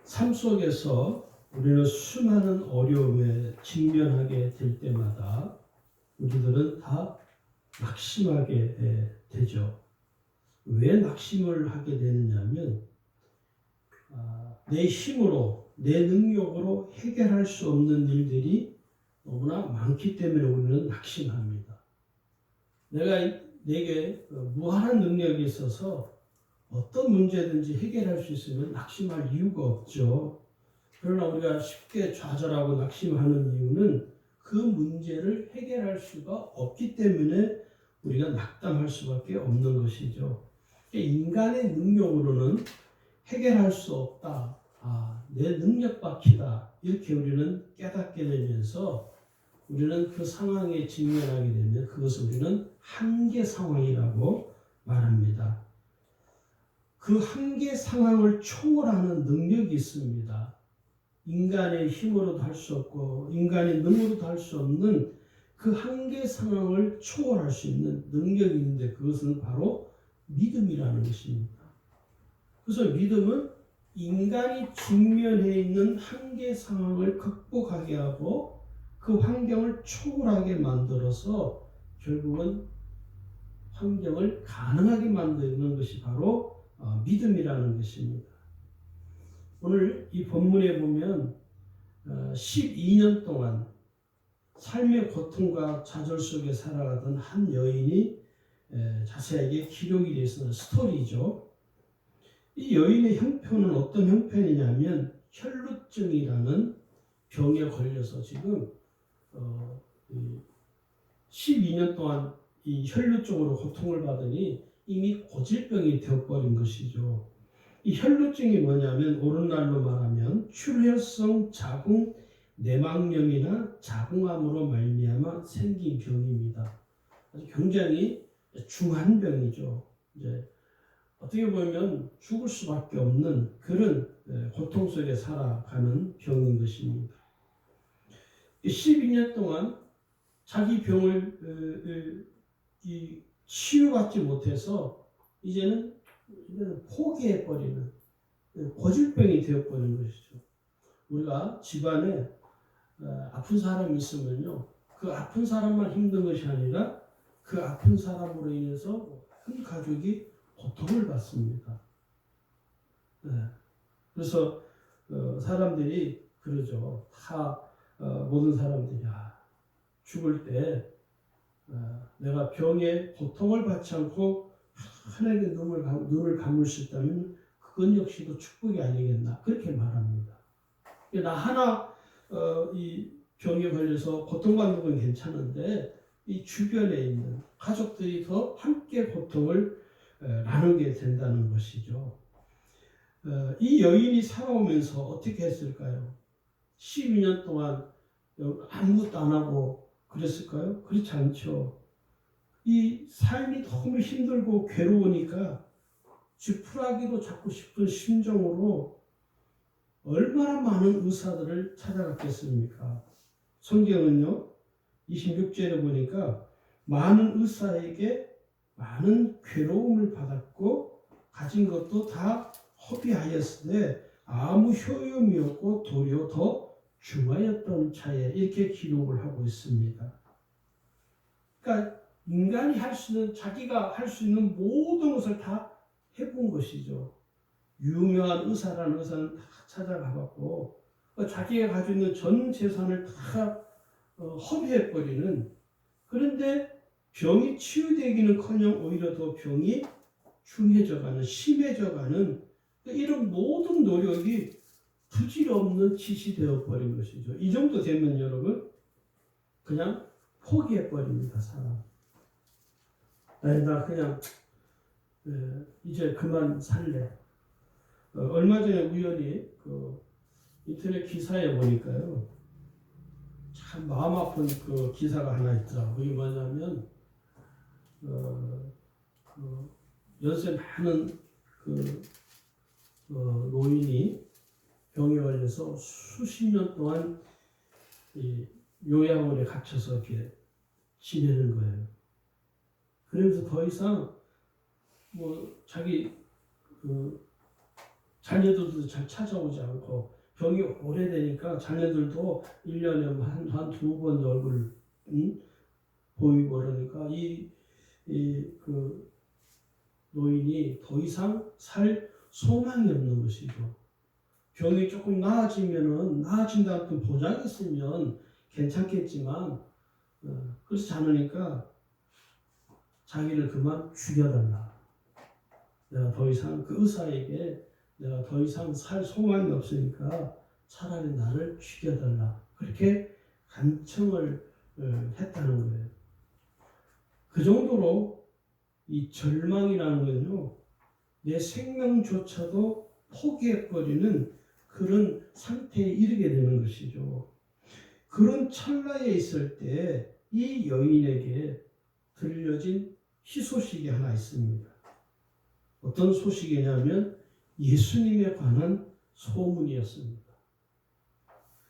삶 속에서 우리는 수많은 어려움에 직면하게 될 때마다 우리들은 다 낙심하게 되죠. 왜 낙심을 하게 되느냐면 내 힘으로, 내 능력으로 해결할 수 없는 일들이 너무나 많기 때문에 우리는 낙심합니다. 내게 무한한 능력이 있어서 어떤 문제든지 해결할 수 있으면 낙심할 이유가 없죠. 그러나 우리가 쉽게 좌절하고 낙심하는 이유는 그 문제를 해결할 수가 없기 때문에 우리가 낙담할 수밖에 없는 것이죠. 인간의 능력으로는 해결할 수 없다. 내 능력 밖이다. 이렇게 우리는 깨닫게 되면서 우리는 그 상황에 직면하게 되면 그것을 우리는 한계 상황이라고 말합니다. 그 한계 상황을 초월하는 능력이 있습니다. 인간의 힘으로도 할 수 없고 인간의 능으로도 할 수 없는 그 한계 상황을 초월할 수 있는 능력이 있는데 그것은 바로 믿음이라는 것입니다. 그래서 믿음은 인간이 직면해 있는 한계 상황을 극복하게 하고 그 환경을 초월하게 만들어서 결국은 환경을 가능하게 만드는 것이 바로 믿음이라는 것입니다. 오늘 이 본문에 보면 12년 동안 삶의 고통과 좌절 속에 살아가던 한 여인이 자세하게 기록이 되어 있는 스토리죠. 이 여인의 형편은 어떤 형편이냐면 혈루증이라는 병에 걸려서 지금 12년 동안 이 혈루증으로 고통을 받으니 이미 고질병이 되어버린 것이죠. 이 혈루증이 뭐냐면 오늘날로 말하면 출혈성 자궁 내막염이나 자궁암으로 말미암아 생긴 병입니다. 아주 굉장히 중한 병이죠. 이제 어떻게 보면 죽을 수밖에 없는 그런 고통 속에 살아가는 병인 것입니다. 12년 동안 자기 병을 치유받지 못해서 이제는 포기해버리는 고질병이 되어버린 것이죠. 우리가 집안에 아픈 사람이 있으면요, 그 아픈 사람만 힘든 것이 아니라 그 아픈 사람으로 인해서 한 가족이 고통을 받습니다. 그래서 사람들이 그러죠. 모든 사람들이 죽을 때 내가 병에 고통을 받지 않고 편하게 눈을 감을 수 있다면 그건 역시도 축복이 아니겠나 그렇게 말합니다. 나 하나 이 병에 걸려서 고통받는 건 괜찮은데 이 주변에 있는 가족들이 더 함께 고통을 나누게 된다는 것이죠. 이 여인이 살아오면서 어떻게 했을까요? 12년 동안 아무것도 안 하고 그랬을까요? 그렇지 않죠. 이 삶이 너무 힘들고 괴로우니까 쥐풀하기도 잡고 싶은 심정으로 얼마나 많은 의사들을 찾아갔겠습니까? 성경은요 26절에 보니까 많은 의사에게 많은 괴로움을 받았고 가진 것도 다 허비하였으되 아무 효용이 없고 도리어 더 중하였던 차에 이렇게 기록을 하고 있습니다. 그러니까 인간이 할 수 있는 자기가 할 수 있는 모든 것을 다 해본 것이죠. 유명한 의사라는 의사는 다 찾아가봤고 자기가 가지고 있는 전 재산을 다 허비해버리는, 그런데 병이 치유되기는커녕 오히려 더 병이 중해져가는, 심해져가는 이런 모든 노력이 부질없는 짓이 되어버린 것이죠. 이 정도 되면 여러분 그냥 포기해버립니다. 사람. 나 그냥 이제 그만 살래. 얼마 전에 우연히 인터넷 기사에 보니까요, 참 마음 아픈 그 기사가 하나 있더라고요. 이게 뭐냐면 연세 많은 노인이 병에 걸려서 수십 년 동안 이 요양원에 갇혀서 이렇게 지내는 거예요. 그러면서 더 이상 자기 자녀들도 잘 찾아오지 않고 병이 오래되니까 자녀들도 1년에 한 두 번 얼굴 보이고 그러니까 그 노인이 더 이상 살 소망이 없는 것이죠. 병이 조금 나아진다는 또 보장이 있으면 괜찮겠지만 그렇지 않으니까 자기를 그만 죽여달라. 내가 더 이상 그 의사에게 내가 더 이상 살 소망이 없으니까 차라리 나를 죽여달라. 그렇게 간청을 했다는 거예요. 그 정도로 이 절망이라는 건요, 내 생명조차도 포기해버리는 그런 상태에 이르게 되는 것이죠. 그런 찰나에 있을 때 이 여인에게 들려진 희소식이 하나 있습니다. 어떤 소식이냐면 예수님에 관한 소문이었습니다.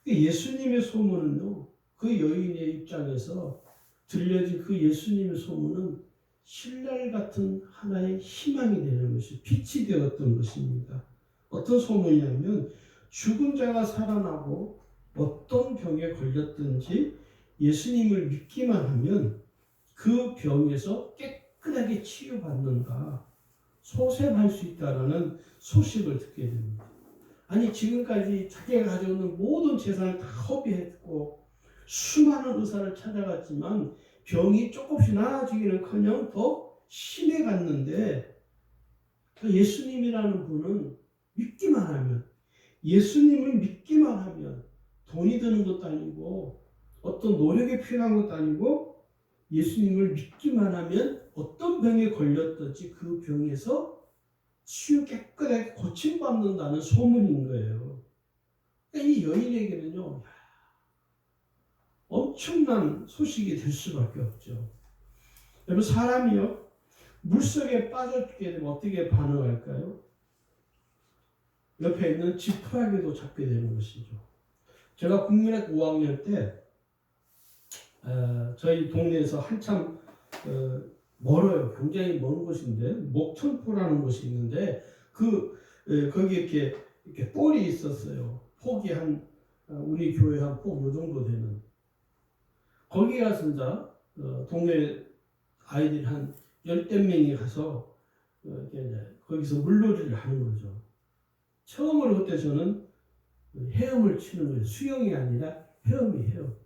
예수님의 소문은요, 그 여인의 입장에서 들려진 그 예수님의 소문은 신랄 같은 하나의 희망이 되는 것이 빛이 되었던 것입니다. 어떤 소문이냐면 죽은 자가 살아나고 어떤 병에 걸렸든지 예수님을 믿기만 하면 그 병에서 깨끗하게 치유받는다. 소생할 수 있다는 소식을 듣게 됩니다. 아니 지금까지 자기가 가져오는 모든 재산을 다 허비했고 수많은 의사를 찾아갔지만 병이 조금씩 나아지기는커녕 더 심해갔는데 예수님이라는 분은 믿기만 하면 예수님을 믿기만 하면 돈이 드는 것도 아니고 어떤 노력이 필요한 것도 아니고 예수님을 믿기만 하면 어떤 병에 걸렸든지 그 병에서 치유 깨끗하게 고침받는다는 소문인 거예요. 이 여인에게는요 엄청난 소식이 될 수밖에 없죠. 여러분 사람이요 물속에 빠져있게 되면 어떻게 반응할까요? 옆에 있는 지푸라기도 잡게 되는 것이죠. 제가 국민학교 5학년 때 저희 동네에서 한참 멀어요. 굉장히 먼 곳인데 목천포라는 곳이 있는데 거기 이렇게 뻘이 있었어요. 폭이 우리 교회 한 폭 요 정도 되는. 거기 가서 이제 동네 아이들이 한 10대 명이 가서 거기서 물놀이를 하는 거죠. 처음으로 그때 저는 헤엄을 치는 거예요. 수영이 아니라 헤엄이에요.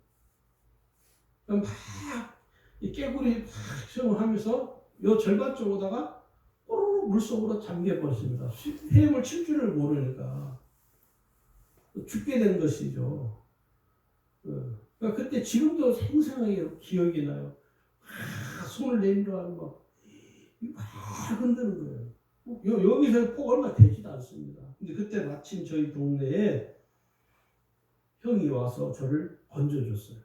막 깨구리 팍 수영하면서 요 절반 쪽 오다가 꼬르륵 물속으로 잠겨버렸습니다. 헤엄을 칠 줄을 모르니까 죽게 된 것이죠. 그러니까 그때 지금도 생생하게 기억이 나요. 손을 내밀어 하는 막 흔드는 거예요. 여기서 폭 얼마 되지도 않습니다. 근데 그때 마침 저희 동네에 형이 와서 저를 건져줬어요.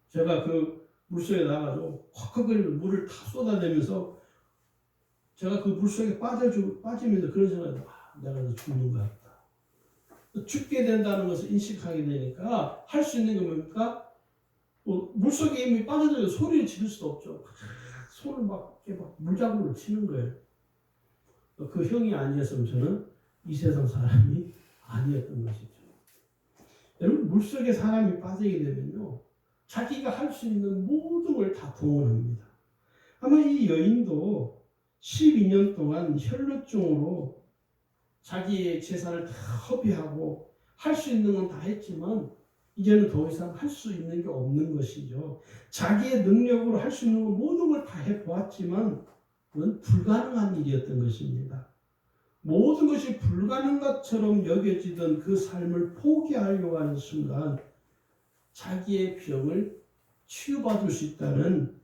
제가 그 물속에 나가서 콱콱거리면서 물을 다 쏟아내면서 제가 그 물속에 빠지면서 그런 생각이 내가 죽는 것 같다. 죽게 된다는 것을 인식하게 되니까 할 수 있는 게 뭡니까? 물속에 이미 빠져들어서 소리를 지를 수도 없죠. 손을 막 물장구를 치는 거예요. 그 형이 아니었으면 저는 이 세상 사람이 아니었던 것이죠. 여러분 물속에 사람이 빠지게 되면요. 자기가 할 수 있는 모든 걸 다 동원합니다. 아마 이 여인도 12년 동안 혈루증으로 자기의 재산을 다 허비하고 할 수 있는 건 다 했지만 이제는 더 이상 할 수 있는 게 없는 것이죠. 자기의 능력으로 할 수 있는 건 모든 걸 다 해보았지만 그건 불가능한 일이었던 것입니다. 모든 것이 불가능한 것처럼 여겨지던 그 삶을 포기하려고 하는 순간 자기의 병을 치유받을 수 있다는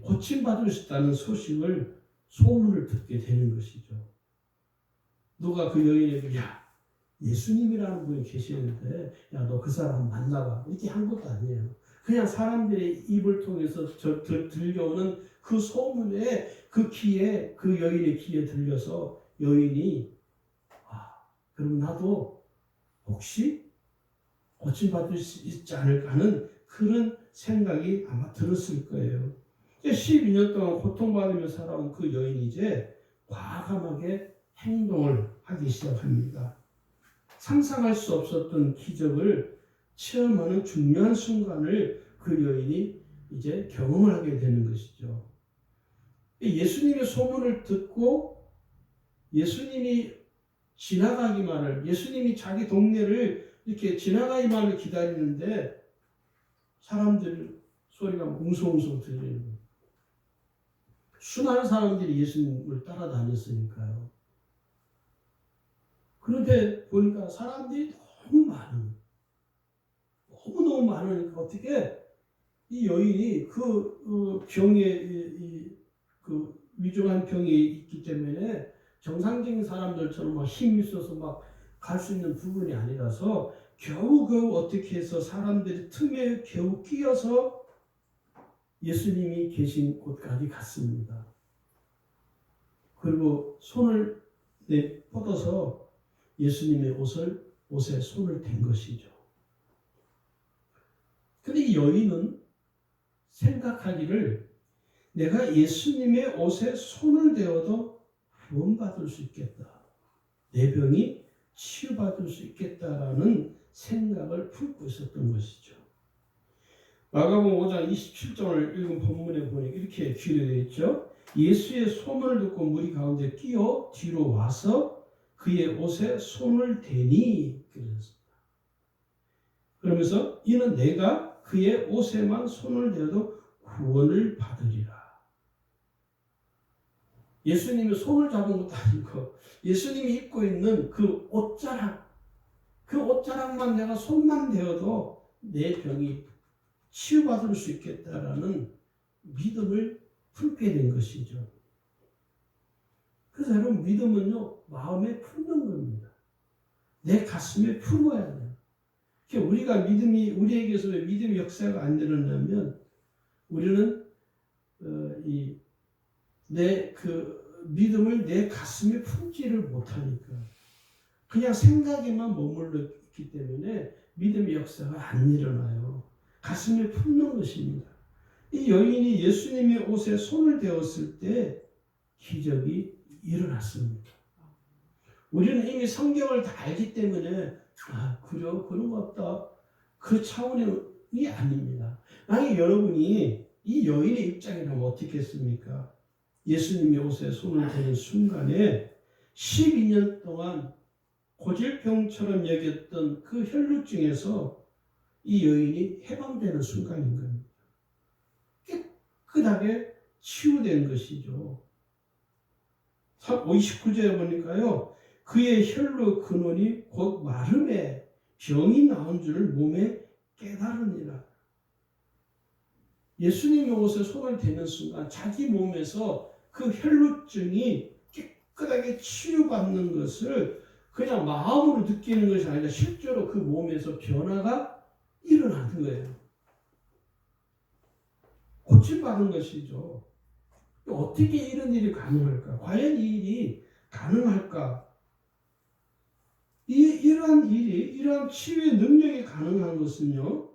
고침받을 수 있다는 소문을 듣게 되는 것이죠. 누가 그 여인에게 예수님이라는 분이 계시는데 너 그 사람 만나봐 이렇게 한 것도 아니에요. 그냥 사람들의 입을 통해서 들려오는 그 소문에 그 여인의 귀에 들려서 여인이 그럼 나도 혹시 고침받을 수 있지 않을까 하는 그런 생각이 아마 들었을 거예요. 12년 동안 고통받으며 살아온 그 여인이 이제 과감하게 행동을 하기 시작합니다. 상상할 수 없었던 기적을 체험하는 중요한 순간을 그 여인이 이제 경험을 하게 되는 것이죠. 예수님의 소문을 듣고 예수님이 지나가기만을, 예수님이 자기 동네를 이렇게 지나가기만을 기다리는데 사람들 소리가 웅성웅성 들리는 거예요. 수많은 사람들이 예수님을 따라다녔으니까요. 그런데 보니까 사람들이 너무 많으니까 어떻게 이 여인이 그 병에 그 위중한 병이 있기 때문에 정상적인 사람들처럼 막 힘이 있어서 막 갈 수 있는 부분이 아니라서 겨우겨우 어떻게 해서 사람들이 틈에 겨우 끼어서 예수님이 계신 곳까지 갔습니다. 그리고 손을 뻗어서 예수님의 옷에 손을 댄 것이죠. 근데 이 여인은 생각하기를 내가 예수님의 옷에 손을 대어도 구원받을 수 있겠다. 내 병이 치유받을 수 있겠다라는 생각을 품고 있었던 것이죠. 마가복음 5장 27절을 읽은 본문에 보니 이렇게 기록되어 있죠. 예수의 소문을 듣고 무리 가운데 뛰어 뒤로 와서 그의 옷에 손을 대니 그랬습니다. 그러면서 이는 내가 그의 옷에만 손을 대어도 구원을 받으리라. 예수님이 손을 잡은 것도 아니고 예수님이 입고 있는 그 옷자락, 그 옷자락만 내가 손만 대어도 내 병이 치유받을 수 있겠다라는 믿음을 품게 된 것이죠. 그래서 여러분 믿음은요 마음에 품는 겁니다. 내 가슴에 품어야 돼요. 우리가 우리에게서 왜 믿음의 역사가 안 일어나면 우리는 그 믿음을 내 가슴에 품지를 못하니까 그냥 생각에만 머물러 있기 때문에 믿음의 역사가 안 일어나요. 가슴에 품는 것입니다. 이 여인이 예수님의 옷에 손을 대었을 때 기적이 일어났습니다. 우리는 이미 성경을 다 알기 때문에 그래요? 그런 것 같다. 그 차원이 아닙니다. 만약 여러분이 이 여인의 입장이라면 어떻게 했습니까? 예수님의 옷에 손을 대는 순간에 12년 동안 고질병처럼 여겼던 그 혈루증에서 이 여인이 해방되는 순간인 겁니다. 깨끗하게 치유된 것이죠. 59절에 보니까요. 그의 혈루 근원이 곧 마름에 병이 나온 줄을 몸에 깨달으니라. 예수님의 옷에 손을 대는 순간 자기 몸에서 그 혈루증이 깨끗하게 치유받는 것을 그냥 마음으로 느끼는 것이 아니라 실제로 그 몸에서 변화가 일어나는 거예요. 고침받은 것이죠. 어떻게 이런 일이 가능할까? 과연 이 일이 가능할까? 이러한 치유의 능력이 가능한 것은요,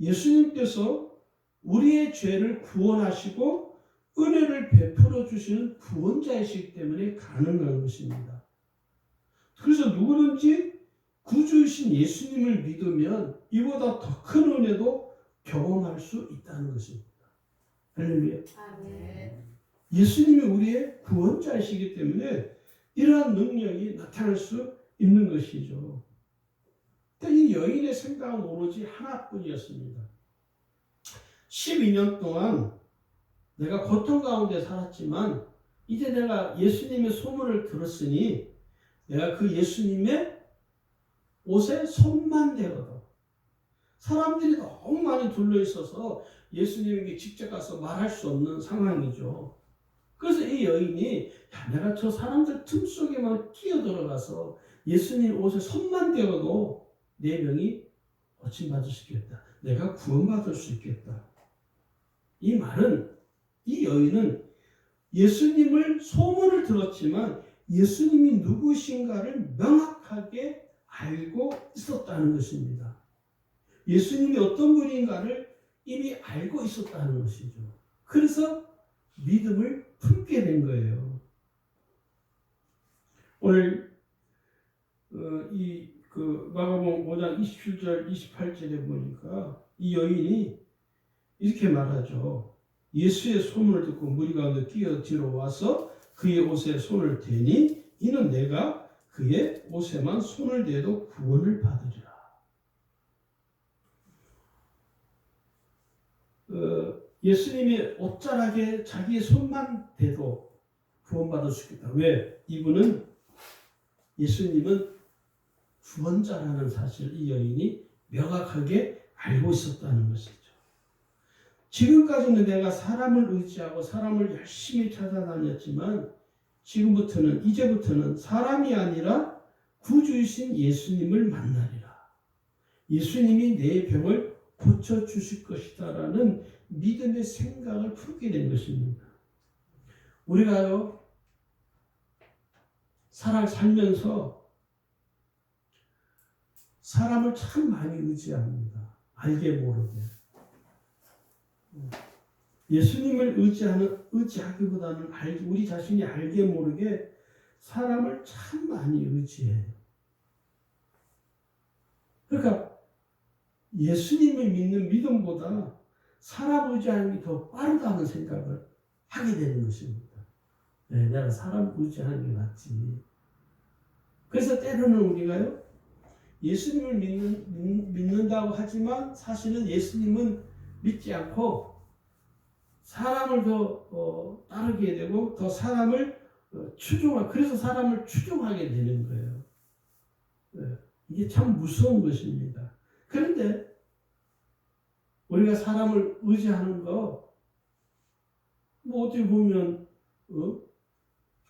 예수님께서 우리의 죄를 구원하시고 은혜를 베풀어 주시는 구원자이시기 때문에 가능한 것입니다. 그래서 누구든지 구주이신 예수님을 믿으면 이보다 더 큰 은혜도 경험할 수 있다는 것입니다. 할렐루야. 예수님이 우리의 구원자이시기 때문에 이러한 능력이 나타날 수 있는 것이죠. 이 여인의 생각은 오로지 하나뿐이었습니다. 12년 동안 내가 고통 가운데 살았지만 이제 내가 예수님의 소문을 들었으니 내가 그 예수님의 옷에 손만 대어도 사람들이 너무 많이 둘러 있어서 예수님에게 직접 가서 말할 수 없는 상황이죠. 그래서 이 여인이 내가 저 사람들 틈 속에만 끼어들어가서 예수님 옷에 손만 대어도 내 병이 고침받을 수 있겠다. 내가 구원받을 수 있겠다. 이 말은 이 여인은 예수님을 소문을 들었지만 예수님이 누구신가를 명확하게 알고 있었다는 것입니다. 예수님이 어떤 분인가를 이미 알고 있었다는 것이죠. 그래서 믿음을 품게 된 거예요. 오늘 그 마가복음 5장 27절 28절에 보니까 이 여인이 이렇게 말하죠. 예수의 소문을 듣고 무리 가운데 뛰어 들어와서 그의 옷에 손을 대니 이는 내가 그의 옷에만 손을 대도 구원을 받으리라. 예수님이 옷자락에 자기의 손만 대도 구원받을 수 있겠다. 왜? 이분은 예수님은 구원자라는 사실을 이 여인이 명확하게 알고 있었다는 것이죠. 지금까지는 내가 사람을 의지하고 사람을 열심히 찾아다녔지만 이제부터는 사람이 아니라 구주이신 예수님을 만나리라. 예수님이 내 병을 고쳐주실 것이다라는 믿음의 생각을 품게 된 것입니다. 우리가요, 살면서 사람을 참 많이 의지합니다. 알게 모르게. 예수님을 의지하기보다는 우리 자신이 알게 모르게 사람을 참 많이 의지해요. 그러니까 예수님을 믿는 믿음보다 사람 의지하는 게 더 빠르다는 생각을 하게 되는 것입니다. 네, 내가 사람 의지하는 게 낫지. 그래서 때로는 우리가요, 예수님을 믿는다고 하지만 사실은 예수님은 믿지 않고 사람을 더 따르게 되고 더 사람을 그래서 사람을 추종하게 되는 거예요. 네, 이게 참 무서운 것입니다. 그런데 우리가 사람을 의지하는 거 어떻게 보면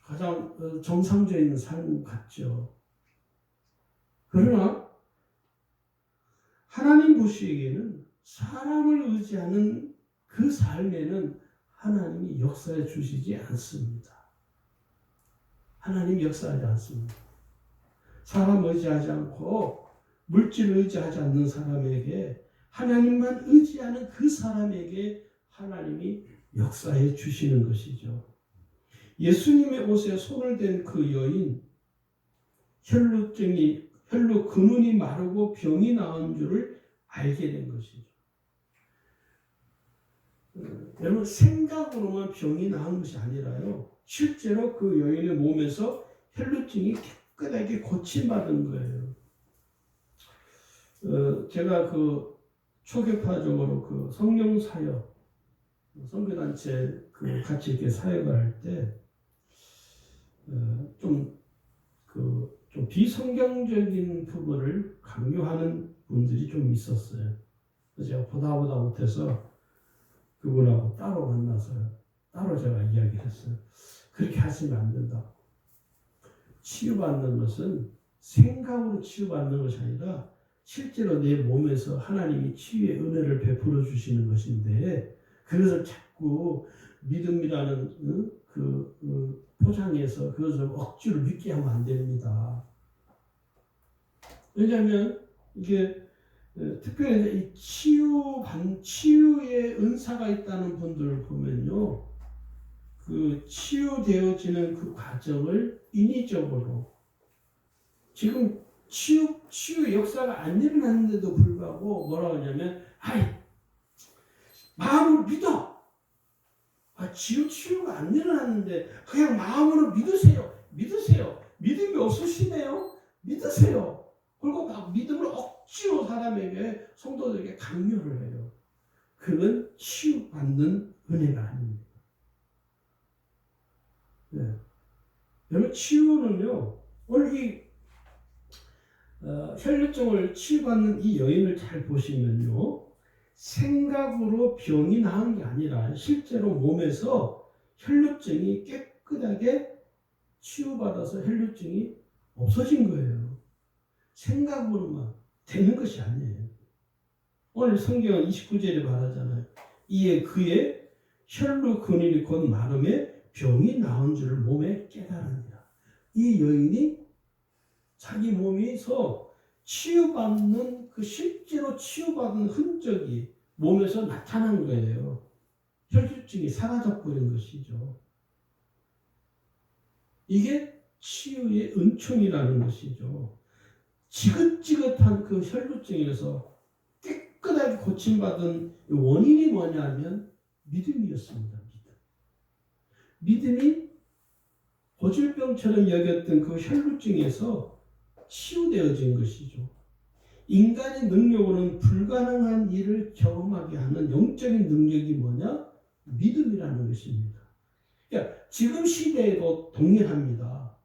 가장 정상적인 삶 같죠. 그러나 하나님 보시기에는 사람을 의지하는 그 삶에는 하나님이 역사해 주시지 않습니다. 하나님이 역사하지 않습니다. 사람 의지하지 않고 물질을 의지하지 않는 사람에게 하나님만 의지하는 그 사람에게 하나님이 역사해 주시는 것이죠. 예수님의 옷에 손을 댄 그 여인, 혈루 근원이 마르고 병이 나은 줄을 알게 된 것이죠. 여러분, 생각으로만 병이 나은 것이 아니라요, 실제로 그 여인의 몸에서 혈루증이 깨끗하게 고침받은 거예요. 제가 초계파적으로 성령 사역, 선교단체 같이 이렇게 사역을 할 때, 좀 비성경적인 부분을 강요하는 분들이 좀 있었어요. 그래서 제가 보다 못해서 그분하고 따로 만나서 따로 제가 이야기를 했어요. 그렇게 하시면 안 된다. 치유받는 것은 생각으로 치유받는 것이 아니라 실제로 내 몸에서 하나님이 치유의 은혜를 베풀어 주시는 것인데, 그것을 자꾸 믿음이라는 포장해서 그것을 억지로 믿게 하면 안 됩니다. 왜냐하면 이게 특별히 치유의 은사가 있다는 분들을 보면요, 그 치유되어지는 그 과정을 인위적으로, 지금 치유 역사가 안 일어났는데도 불구하고 뭐라고 하냐면, 마음으로 믿어. 치유가 안 일어났는데 그냥 마음으로 믿으세요. 믿음이 없으시네요. 믿으세요. 그리고 막 믿음을 억지로 사람에게, 성도들에게 강요를 해요. 그건 치유받는 은혜가 아닙니다. 네. 여러분, 치유는요, 오늘 이 혈루증을 치유받는 이 여인을 잘 보시면요, 생각으로 병이 나은 게 아니라 실제로 몸에서 혈루증이 깨끗하게 치유받아서 혈루증이 없어진 거예요. 생각으로만 되는 것이 아니에요. 오늘 성경은 29절에 말하잖아요. 이에 그의 혈루 근원이 곧 마름에 병이 나은 줄을 몸에 깨달으니라. 이 여인이 자기 몸에서 치유받는 실제로 치유받은 흔적이 몸에서 나타난 거예요. 혈루증이 사라져버린 것이죠. 이게 치유의 은총이라는 것이죠. 지긋지긋한 그 혈루증에서 깨끗하게 고침받은 원인이 뭐냐면 믿음이었습니다. 믿음이 고질병처럼 여겼던 그 혈루증에서 치유되어진 것이죠. 인간의 능력으로는 불가능한 일을 경험하게 하는 영적인 능력이 뭐냐? 믿음이라는 것입니다. 그러니까 지금 시대에도 동일합니다.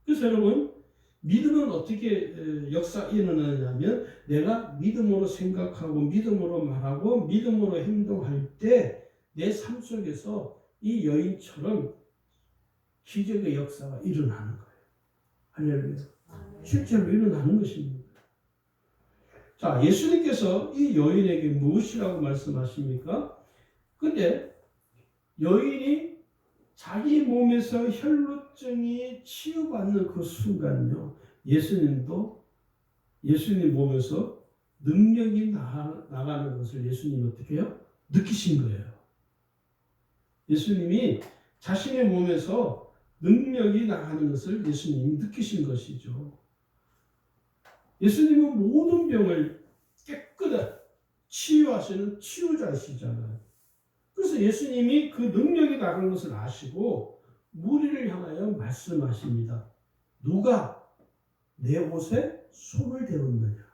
그래서 여러분, 믿음은 어떻게 역사 일어나냐면 내가 믿음으로 생각하고 믿음으로 말하고 믿음으로 행동할 때 내 삶 속에서 이 여인처럼 기적의 역사가 일어나는 거예요. 할렐루야. 실제로 일어나는 것입니다. 자, 예수님께서 이 여인에게 무엇이라고 말씀하십니까? 근데 여인이 자기 몸에서 혈루증이 치유받는 그 순간요, 예수님도 예수님 몸에서 능력이 나가는 것을 예수님이 어떻게 해요? 느끼신 거예요. 예수님이 자신의 몸에서 능력이 나가는 것을 예수님이 느끼신 것이죠. 예수님은 모든 병을 깨끗하게 치유하시는 치유자이시잖아요. 그래서 예수님이 그 능력이 나간 것을 아시고 무리를 향하여 말씀하십니다. 누가 내 옷에 손을 대었느냐?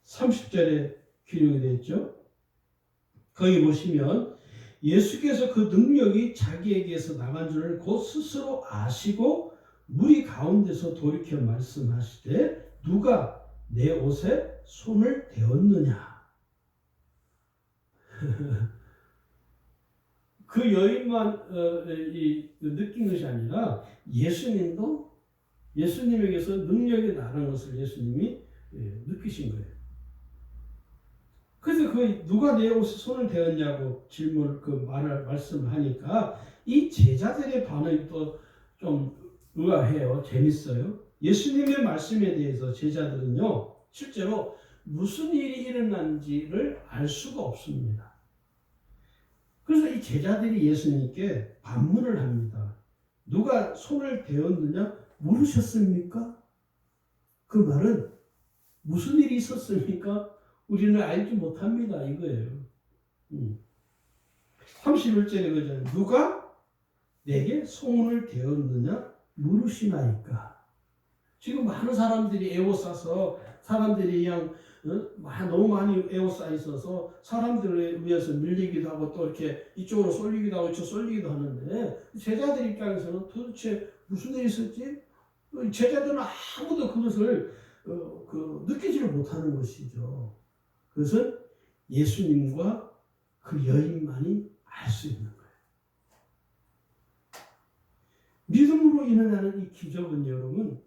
30절에 기록이 되어 있죠. 거기 보시면 예수께서 그 능력이 자기에게서 나간 줄을 곧 스스로 아시고 무리 가운데서 돌이켜 말씀하시되 누가 내 옷에 손을 대었느냐? 그 여인만 느낀 것이 아니라 예수님도 예수님에게서 능력이 나는 것을 예수님이 느끼신 거예요. 그래서 그 누가 내 옷에 손을 대었냐고 질문을 말씀하니까 이 제자들의 반응이 또 좀 의아해요. 재밌어요. 예수님의 말씀에 대해서 제자들은요, 실제로 무슨 일이 일어난지를 알 수가 없습니다. 그래서 이 제자들이 예수님께 반문을 합니다. 누가 손을 대었느냐? 모르셨습니까? 그 말은 무슨 일이 있었습니까? 우리는 알지 못합니다. 이거예요. 31절에 그러잖아요. 누가 내게 손을 대었느냐? 물으시나이까. 지금 많은 사람들이 에워싸서 사람들이 그냥 너무 많이 에워싸 있어서 사람들에 의해서 밀리기도 하고 또 이렇게 이쪽으로 쏠리기도 하고 저 쏠리기도 하는데 제자들 입장에서는 도대체 무슨 일이 있었지? 제자들은 아무도 그것을 느끼지를 못하는 것이죠. 그것은 예수님과 그 여인만이 알 수 있는 거예요. 믿음으로 일어나는 이 기적은 여러분,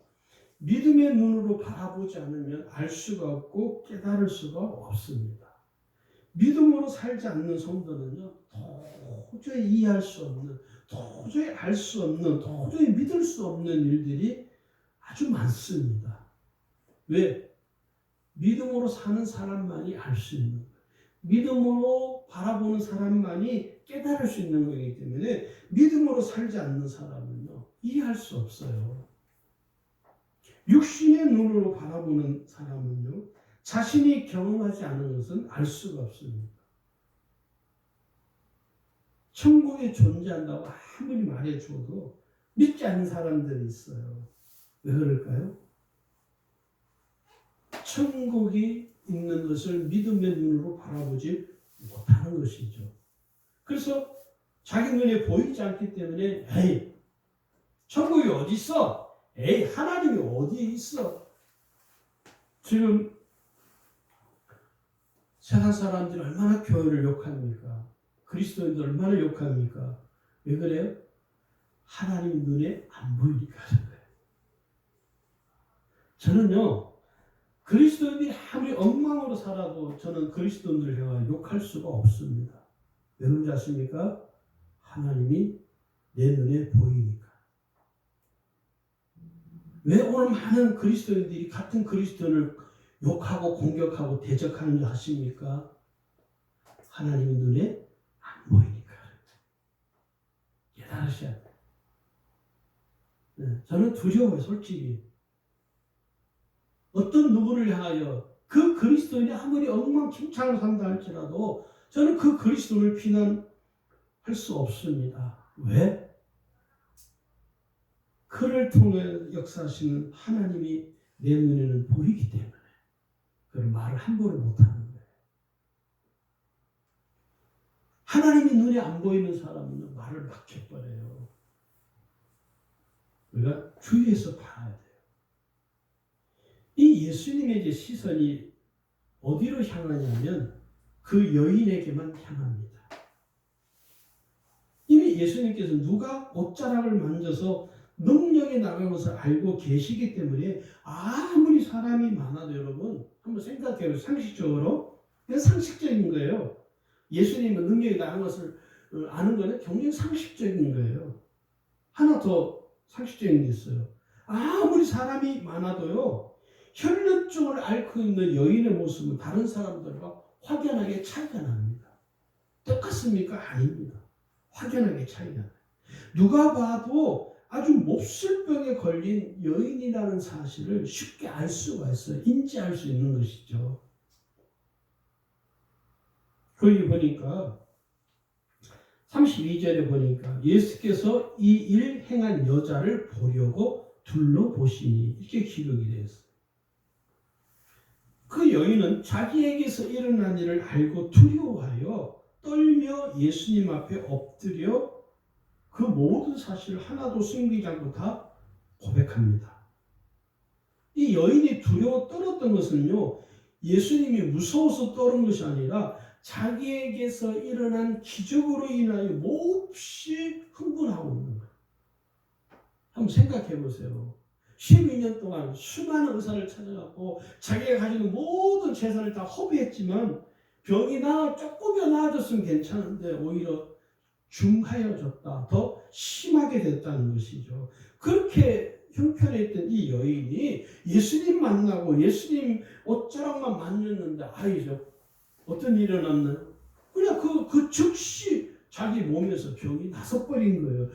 믿음의 눈으로 바라보지 않으면 알 수가 없고 깨달을 수가 없습니다. 믿음으로 살지 않는 성도는요, 도저히 이해할 수 없는, 도저히 알 수 없는, 도저히 믿을 수 없는 일들이 아주 많습니다. 왜? 믿음으로 사는 사람만이 알 수 있는 거예요. 믿음으로 바라보는 사람만이 깨달을 수 있는 거기 때문에 믿음으로 살지 않는 사람은요, 이해할 수 없어요. 육신의 눈으로 바라보는 사람은요, 자신이 경험하지 않은 것은 알 수가 없습니다. 천국에 존재한다고 아무리 말해줘도 믿지 않는 사람들이 있어요. 왜 그럴까요? 천국이 있는 것을 믿음의 눈으로 바라보지 못하는 것이죠. 그래서 자기 눈에 보이지 않기 때문에 에이, 천국이 어디 있어? 에이, 하나님이 어디에 있어? 지금 세상 사람들이 얼마나 교회를 욕합니까? 그리스도인들 얼마나 욕합니까? 왜 그래요? 하나님 눈에 안 보이니까 그런 거예요. 저는요, 그리스도인들이 아무리 엉망으로 살아도 저는 그리스도인들을 향하여 욕할 수가 없습니다. 왜 그런지 아십니까? 하나님이 내 눈에 보이니까. 왜 오늘 많은 그리스도인들이 같은 그리스도인을 욕하고 공격하고 대적하는 줄 아십니까? 하나님의 눈에 안 보이니까. 깨달으셔야 돼요. 네, 저는 두려워요, 솔직히. 어떤 누구를 향하여 그 그리스도인이 아무리 엉망진창을 산다 할지라도 저는 그 그리스도를 비난할 수 없습니다. 왜? 그를 통해 역사하시는 하나님이 내 눈에는 보이기 때문에 그런 말을 함부로 못하는 거예요. 하나님이 눈에 안 보이는 사람은 말을 막혀버려요. 우리가 주의해서 봐야 돼요. 이 예수님의 이제 시선이 어디로 향하냐면 그 여인에게만 향합니다. 이미 예수님께서 누가 옷자락을 만져서 능력이 나간 것을 알고 계시기 때문에 아무리 사람이 많아도 여러분 한번 생각해요. 상식적으로. 그냥 상식적인 거예요. 예수님은 능력이 나간 것을 아는 것은 굉장히 상식적인 거예요. 하나 더 상식적인 게 있어요. 아무리 사람이 많아도요. 혈루증을 앓고 있는 여인의 모습은 다른 사람들과 확연하게 차이가 납니다. 똑같습니까? 아닙니다. 확연하게 차이가 나요. 누가 봐도 아주 몹쓸 병에 걸린 여인이라는 사실을 쉽게 알 수가 있어요. 인지할 수 있는 것이죠. 거기 보니까 32절에 보니까 예수께서 이 일 행한 여자를 보려고 둘러보시니 이렇게 기록이 되어 있어요. 그 여인은 자기에게서 일어난 일을 알고 두려워하여 떨며 예수님 앞에 엎드려 그 모든 사실을 하나도 숨기지 않고 다 고백합니다. 이 여인이 두려워 떨었던 것은요, 예수님이 무서워서 떨은 것이 아니라 자기에게서 일어난 기적으로 인하여 몹시 흥분하고 있는 거예요. 한번 생각해 보세요. 12년 동안 수많은 의사를 찾아갔고 자기가 가지는 모든 재산을 다 허비했지만 병이 조금이나 나아졌으면 괜찮은데 오히려 중하여졌다. 더 심하게 됐다는 것이죠. 그렇게 형편에 있던 이 여인이 예수님 만나고 예수님 옷자락만 만졌는데 아이죠. 어떤 일이 일어났나요? 그냥 그 즉시 자기 몸에서 병이 나서버린 거예요.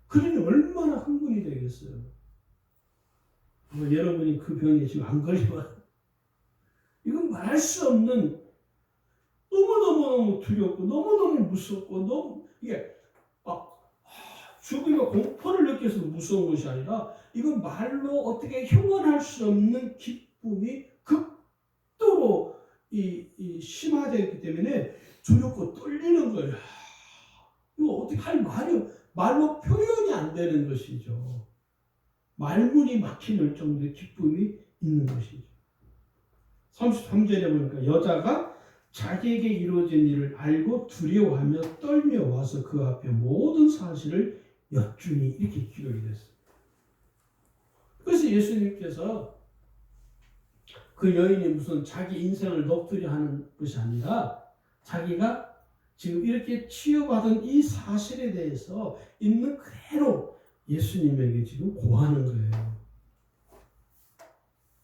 그러니 얼마나 흥분이 되겠어요. 여러분이 그 병에 지금 안 걸리면 이건 말할 수 없는 너무너무 두렵고 너무너무 무섭고 너무 이게 죽음의 공포를 느껴서 무서운 것이 아니라 이건 말로 어떻게 형언할 수 없는 기쁨이 극도로 심화되었기 때문에 두렵고 떨리는 거예요. 이거 어떻게 할 말로 표현이 안 되는 것이죠. 말문이 막히는 정도의 기쁨이 있는 것이죠. 33절에 보니까 여자가 자기에게 이루어진 일을 알고 두려워하며 떨며 와서 그 앞에 모든 사실을 여쭈니 이렇게 기록이 됐습니다. 그래서 예수님께서 그 여인이 무슨 자기 인생을 넋두리 하는 것이 아니라 자기가 지금 이렇게 치유받은 이 사실에 대해서 있는 그대로 예수님에게 지금 고하는 거예요.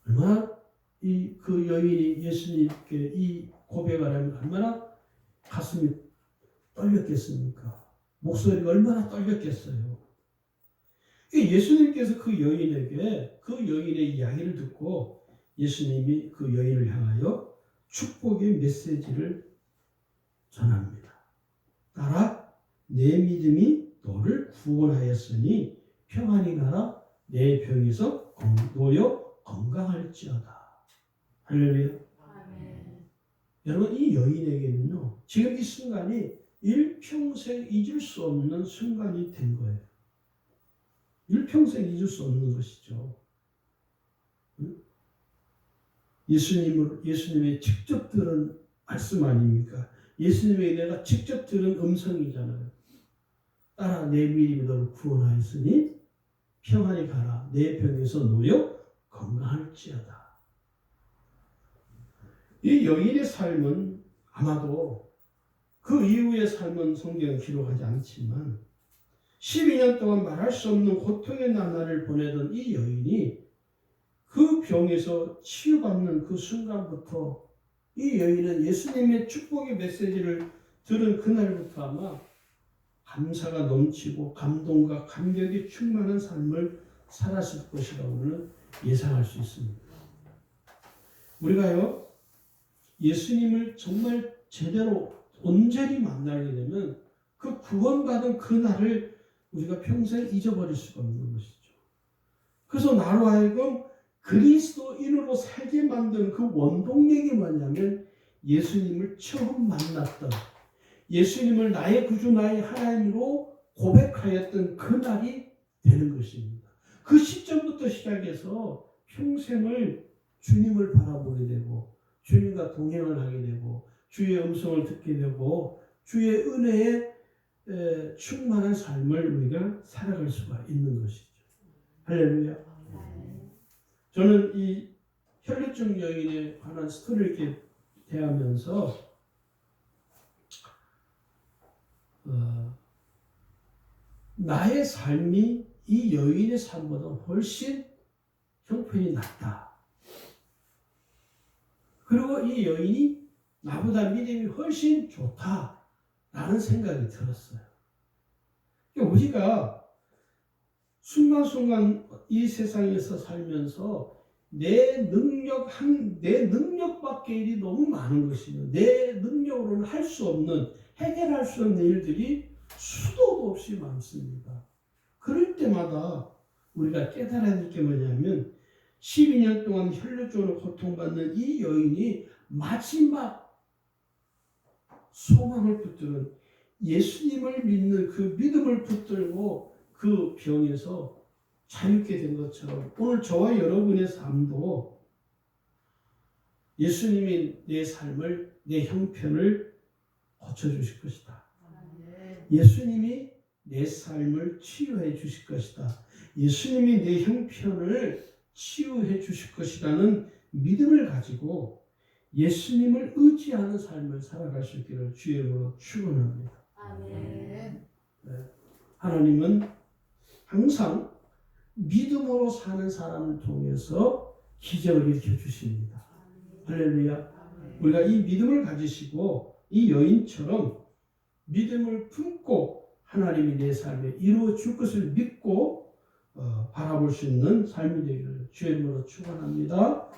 얼마나 그 여인이 예수님께 이 고백을 하면 얼마나 가슴이 떨렸겠습니까? 목소리가 얼마나 떨렸겠어요. 예수님께서 그 여인의 이야기를 듣고 예수님이 그 여인을 향하여 축복의 메시지를 전합니다. 따라 내 믿음이 너를 구원하였으니 평안히 가라 내 병에서 놓여 건강할지어다. 할렐루야. 여러분 이 여인에게는요 지금 이 순간이 일평생 잊을 수 없는 순간이 된 거예요. 일평생 잊을 수 없는 것이죠. 예수님의 직접 들은 말씀 아닙니까? 예수님에게 내가 직접 들은 음성이잖아요. 따라 내 믿음이 너를 구원하였으니 평안히 가라 내 병에서 놓여 건강할지어다. 이 여인의 삶은 아마도 그 이후의 삶은 성경에 기록하지 않지만 12년 동안 말할 수 없는 고통의 나날을 보내던 이 여인이 그 병에서 치유받는 그 순간부터 이 여인은 예수님의 축복의 메시지를 들은 그날부터 아마 감사가 넘치고 감동과 감격이 충만한 삶을 살았을 것이라고는 예상할 수 있습니다. 우리가요 예수님을 정말 제대로 온전히 만나게 되면 그 구원받은 그 날을 우리가 평생 잊어버릴 수가 없는 것이죠. 그래서 나로 하여금 그리스도인으로 살게 만드는 그 원동력이 뭐냐면 예수님을 처음 만났던, 예수님을 나의 구주 나의 하나님으로 고백하였던 그 날이 되는 것입니다. 그 시점부터 시작해서 평생을 주님을 바라보게 되고 주님과 동행을 하게 되고 주의 음성을 듣게 되고 주의 은혜에 충만한 삶을 우리가 살아갈 수가 있는 것이죠. 할렐루야. 저는 이 혈류증 여인에 관한 스토리를 이렇게 대하면서 나의 삶이 이 여인의 삶보다 훨씬 형편이 낫다. 그리고 이 여인이 나보다 믿음이 훨씬 좋다라는 생각이 들었어요. 우리가 순간순간 이 세상에서 살면서 내 능력밖에 일이 너무 많은 것이며 내 능력으로는 할 수 없는, 해결할 수 없는 일들이 수도 없이 많습니다. 그럴 때마다 우리가 깨달아야 될 게 뭐냐면 12년 동안 혈류증으로 고통받는 이 여인이 마지막 소망을 붙드는 예수님을 믿는 그 믿음을 붙들고 그 병에서 자유케 된 것처럼 오늘 저와 여러분의 삶도 예수님이 내 삶을, 내 형편을 고쳐주실 것이다. 예수님이 내 삶을 치유해 주실 것이다. 예수님이 내 형편을 치유해 주실 것이라는 믿음을 가지고 예수님을 의지하는 삶을 살아갈 수 있기를 주의 이름으로 축원합니다. 아멘. 하나님은 항상 믿음으로 사는 사람을 통해서 기적을 일으켜 주십니다. 할렐루야. 우리가 이 믿음을 가지시고 이 여인처럼 믿음을 품고 하나님이 내 삶에 이루어 줄 것을 믿고 바라볼 수 있는 삶이 되기를 주의 이름으로 축원합니다.